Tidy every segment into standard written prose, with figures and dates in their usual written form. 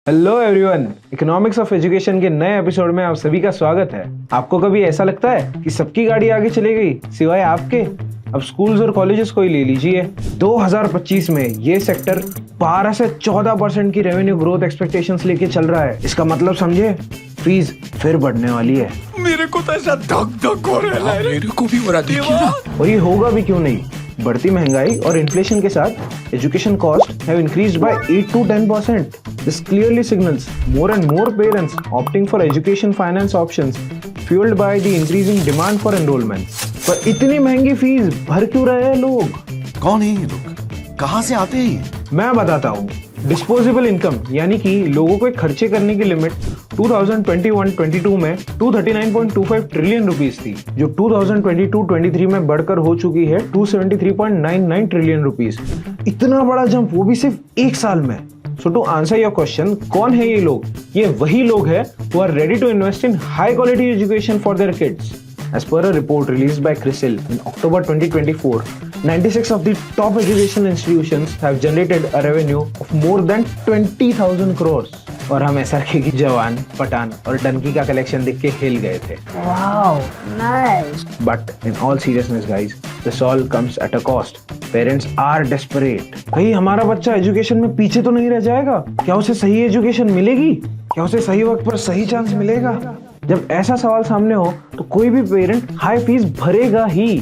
Hello everyone, economics of education के नए episode में आप सभी का स्वागत है। आपको कभी ऐसा लगता है कि सबकी गाड़ी आगे चली गई सिवाय आपके? अब स्कूल्स और कॉलेजेस को ही ले लीजिए। 2025 में ये सेक्टर 12 से 14% की रेवेन्यू ग्रोथ एक्सपेक्टेशंस लेके चल रहा है। इसका मतलब समझे, फीस फिर बढ़ने वाली है। मेरे को तो ऐसा धक धक हो रहा है। मेरे को भी हो रहा, देखिए ना। और ये होगा भी क्यों नहीं। बढ़ती महंगाई और इन्फ्लेशन के साथ education cost have increased by 8 to 10%. This clearly signals more and more parents opting for education finance options, fueled by the increasing demand for enrollments. पर इतनी महंगी फीस भर क्यों रहे हैं लोग? कौन है ये लोग? कहाँ से आते हैं? मैं बताता हूँ। डिस्पोजेबल इनकम यानी कि लोगों को खर्चे करने की लिमिट 2021-22 में 239.25 ट्रिलियन रुपीस थी, जो 2022-23 में बढ़कर हो चुकी है 273.99 ट्रिलियन रुपीस। इतना बड़ा जंप, वो भी सिर्फ एक साल में। So to answer your question, कौन है ये लोग? ये वही लोग हैं who are ready to invest in high quality education for their kids. As per a report released by CRISIL in October 2024, 96 of the top education institutions have generated a revenue of more than 20,000 crores. और हम SRK की जवान, पठान और डंकी का collection देख के हिल गए थे। Wow, nice. But in all seriousness, guys, this all comes at a cost. Parents are desperate. कहीं हमारा बच्चा एजुकेशन में पीछे तो नहीं रह जाएगा? क्या उसे सही एजुकेशन मिलेगी? क्या उसे सही वक्त पर सही चांस मिलेगा? जब ऐसा सवाल सामने हो तो कोई भी पेरेंट हाई फीस भरेगा ही।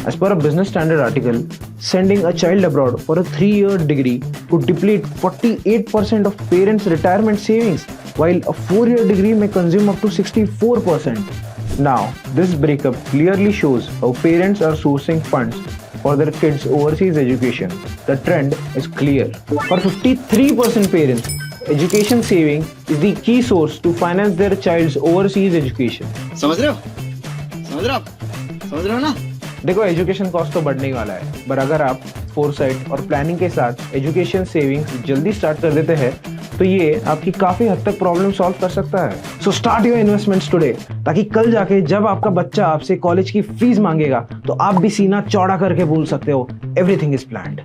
As per a Business Standard article, sending a child abroad for a 3-year degree could deplete 48% of parents' retirement savings, while a 4-year degree may consume up to 64%. Now, this breakup clearly shows how parents are sourcing funds for their kids' overseas education. The trend is clear. For 53% parents, education saving is the key source to finance their child's overseas education. समझ रहे हो? समझ रहे हो ना? देखो, education cost तो बढ़ने ही वाला है, पर अगर आप फोरसाइट और प्लानिंग के साथ एजुकेशन सेविंग्स जल्दी स्टार्ट कर देते हैं तो ये आपकी काफी हद तक प्रॉब्लम सॉल्व कर सकता है। So start your investments today, ताकि कल जाके जब आपका बच्चा आपसे कॉलेज की फीस मांगेगा तो आप भी सीना चौड़ा करके बोल सकते हो, एवरीथिंग इज प्लान्ड।